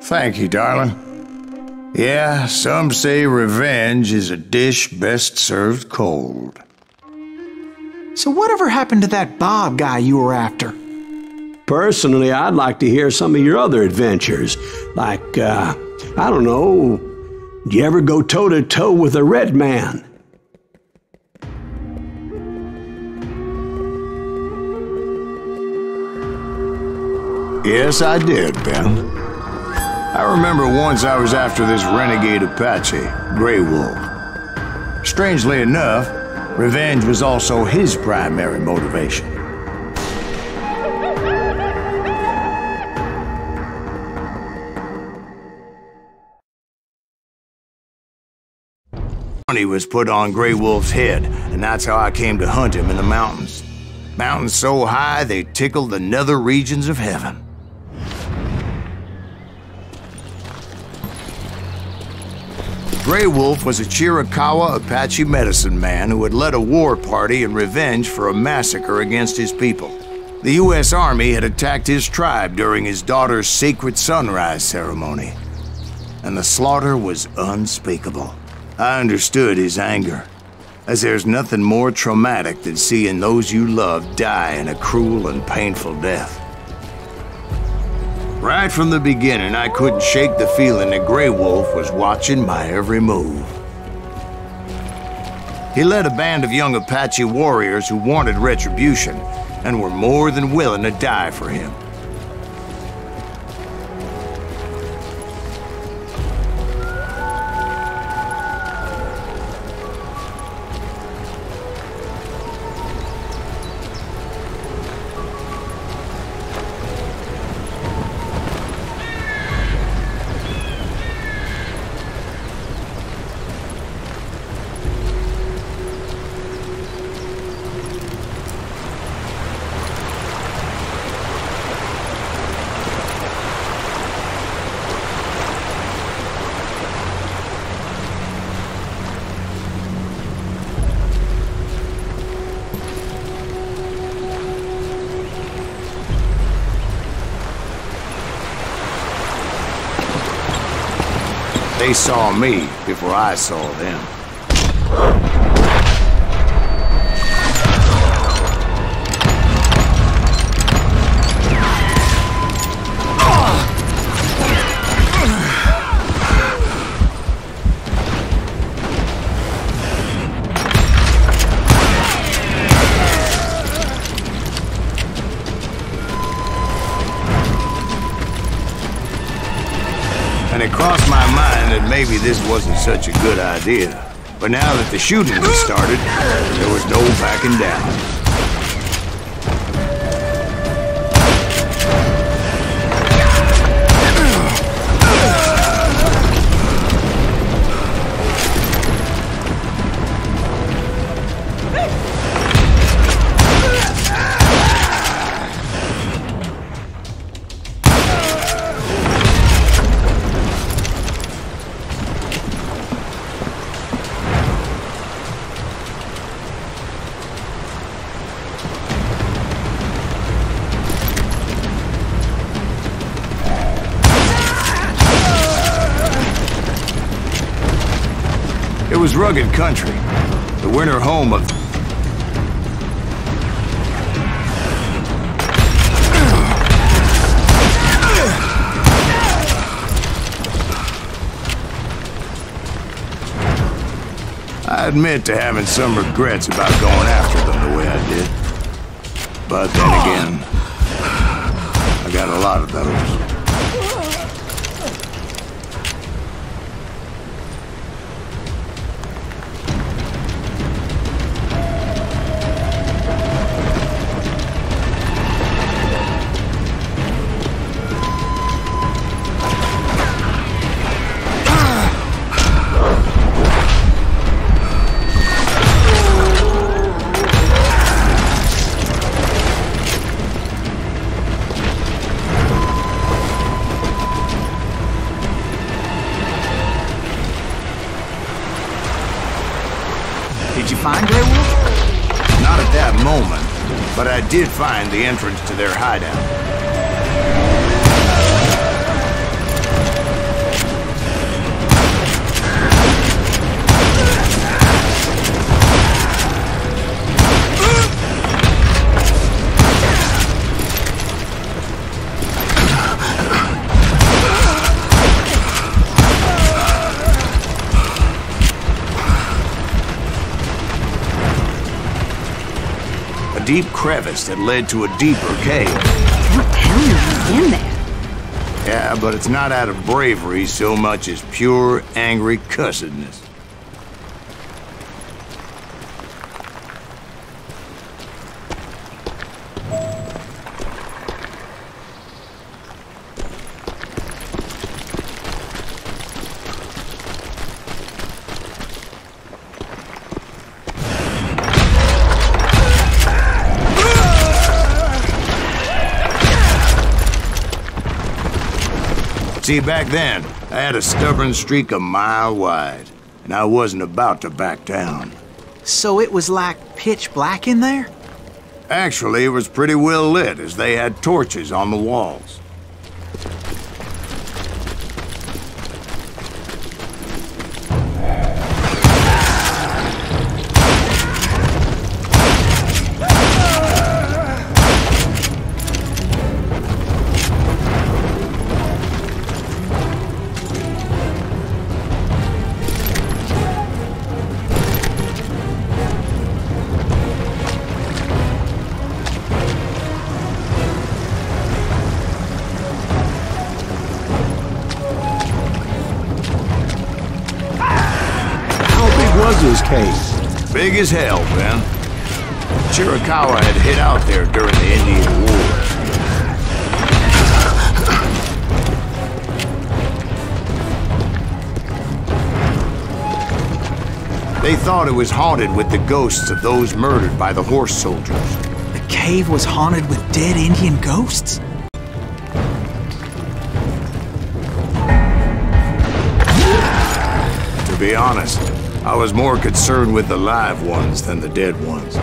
Thank you, darling. Yeah, some say revenge is a dish best served cold. So whatever happened to that Bob guy you were after? Personally, I'd like to hear some of your other adventures. Like, I don't know, did you ever go toe-to-toe with a red man? Yes, I did, Ben. I remember once I was after this renegade Apache, Grey Wolf. Strangely enough, revenge was also his primary motivation. Money was put on Grey Wolf's head, and that's how I came to hunt him in the mountains. Mountains so high they tickled the nether regions of heaven. Grey Wolf was a Chiricahua Apache medicine man who had led a war party in revenge for a massacre against his people. The U.S. Army had attacked his tribe during his daughter's sacred sunrise ceremony, and the slaughter was unspeakable. I understood his anger, as there's nothing more traumatic than seeing those you love die in a cruel and painful death. Right from the beginning, I couldn't shake the feeling that Grey Wolf was watching my every move. He led a band of young Apache warriors who wanted retribution and were more than willing to die for him. They saw me before I saw them. And it crossed my mind that maybe this wasn't such a good idea. But now that the shooting had started, there was no backing down. It was rugged country, the winter home of... I admit to having some regrets about going after them the way I did. But then again, I got a lot of those. Did you find Grey Wolf? Not at that moment, but I did find the entrance to their hideout. deep crevice that led to a deeper cave. Don't tell me he's in there. Yeah, but it's not out of bravery so much as pure, angry cussedness. See, back then, I had a stubborn streak a mile wide, and I wasn't about to back down. So it was like pitch black in there? Actually, it was pretty well lit, as they had torches on the walls. His cave. Big as hell, Ben. Chiricahua had hid out there during the Indian Wars. They thought it was haunted with the ghosts of those murdered by the horse soldiers. The cave was haunted with dead Indian ghosts? To be honest, I was more concerned with the live ones than the dead ones.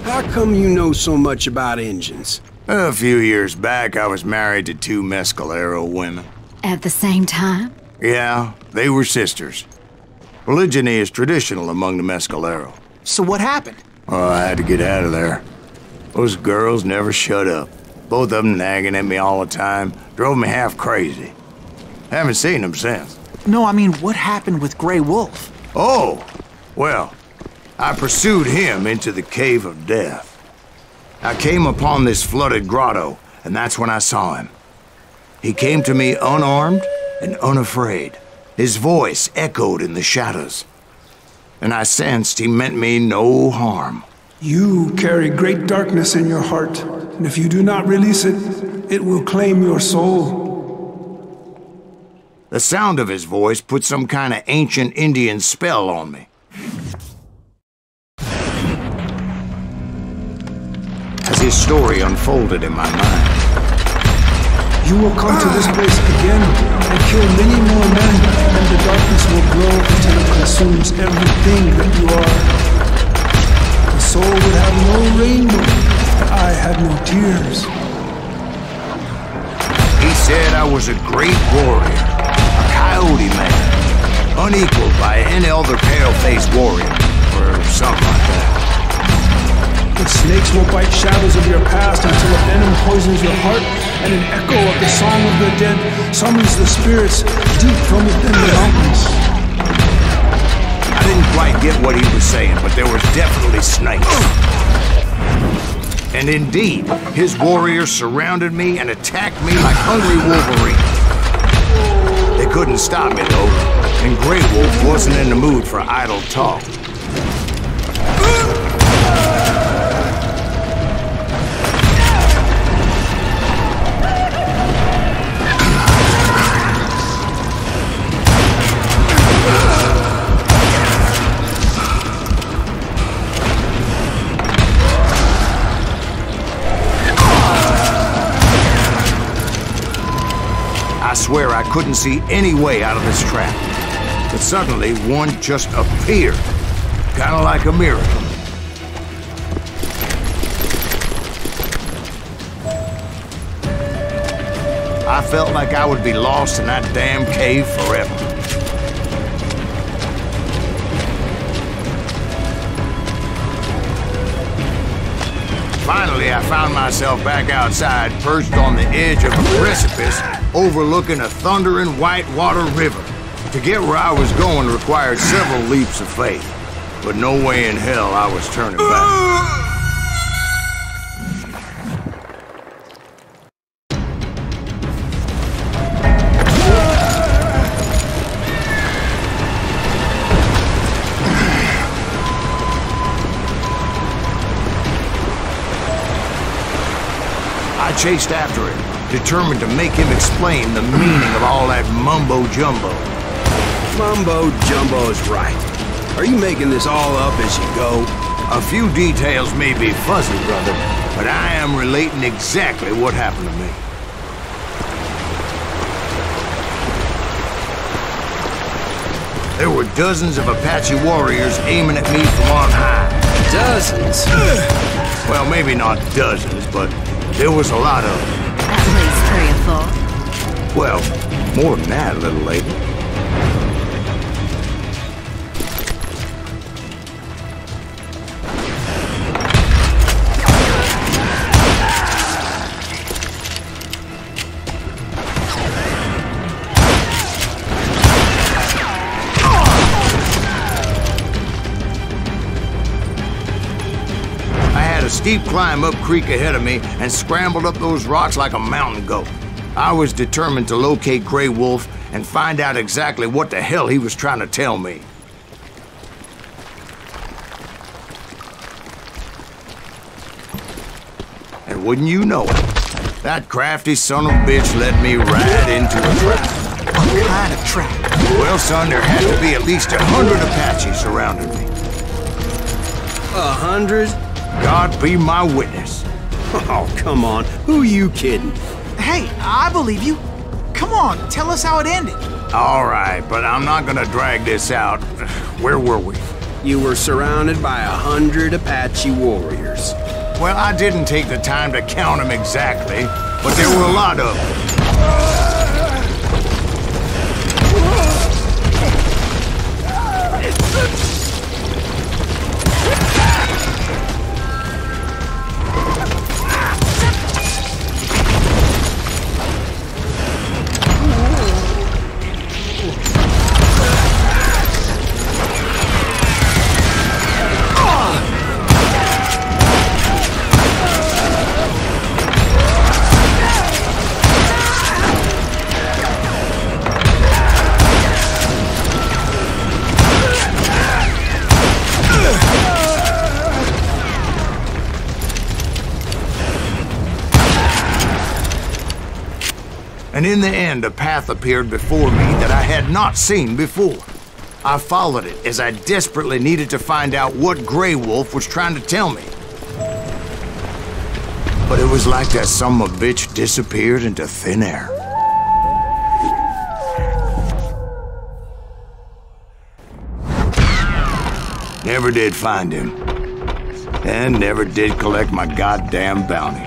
How come you know so much about engines? A few years back, I was married to 2 Mescalero women. At the same time? Yeah, they were sisters. Polygyny is traditional among the Mescalero. So what happened? Oh, I had to get out of there. Those girls never shut up. Both of them nagging at me all the time. Drove me half crazy. Haven't seen them since. No, I mean, what happened with Grey Wolf? Oh, well, I pursued him into the Cave of Death. I came upon this flooded grotto, and that's when I saw him. He came to me unarmed and unafraid. His voice echoed in the shadows, and I sensed he meant me no harm. You carry great darkness in your heart, and if you do not release it, it will claim your soul. The sound of his voice put some kind of ancient Indian spell on me. As his story unfolded in my mind, You will come to this place again and kill many more men, and the darkness will grow until it consumes everything that you are. The soul would have no rainbow, the eye had no tears. he said I was a great warrior, a coyote man, unequaled by any other pale-faced warrior, or something like that. The snakes will bite shadows of your past until a venom poisons your heart, and an echo of the song of the dead summons the spirits deep from within the mountains. I didn't quite get what he was saying, but there was definitely snakes. And indeed, his warriors surrounded me and attacked me like hungry wolverines. They couldn't stop me, though, and Grey Wolf wasn't in the mood for idle talk. swear I couldn't see any way out of this trap. But suddenly, one just appeared. Kinda like a miracle. I felt like I would be lost in that damn cave forever. Finally, I found myself back outside, perched on the edge of a precipice, overlooking a thundering whitewater river. To get where I was going required several leaps of faith, but no way in hell I was turning back. I chased after him, determined to make him explain the meaning of all that mumbo-jumbo. Mumbo-jumbo's right. Are you making this all up as you go? A few details may be fuzzy, brother, but I am relating exactly what happened to me. There were dozens of Apache warriors aiming at me from on high. Dozens? Well, maybe not dozens, but there was a lot of them. At least 3 or 4. Well, more than that, little lady. A steep climb up creek ahead of me and scrambled up those rocks like a mountain goat. I was determined to locate Grey Wolf and find out exactly what the hell he was trying to tell me. And wouldn't you know it, that crafty son of a bitch led me right into a trap. What kind of trap? Well, son, there had to be at least 100 Apaches surrounding me. 100? God be my witness. Oh, come on. Who you kidding? Hey, I believe you. Come on, tell us how it ended. All right, but I'm not gonna drag this out. Where were we? You were surrounded by 100 Apache warriors. Well, I didn't take the time to count them exactly, but there were a lot of them. And in the end, a path appeared before me that I had not seen before. I followed it as I desperately needed to find out what Grey Wolf was trying to tell me. But it was like that son of a bitch disappeared into thin air. Never did find him. And never did collect my goddamn bounty.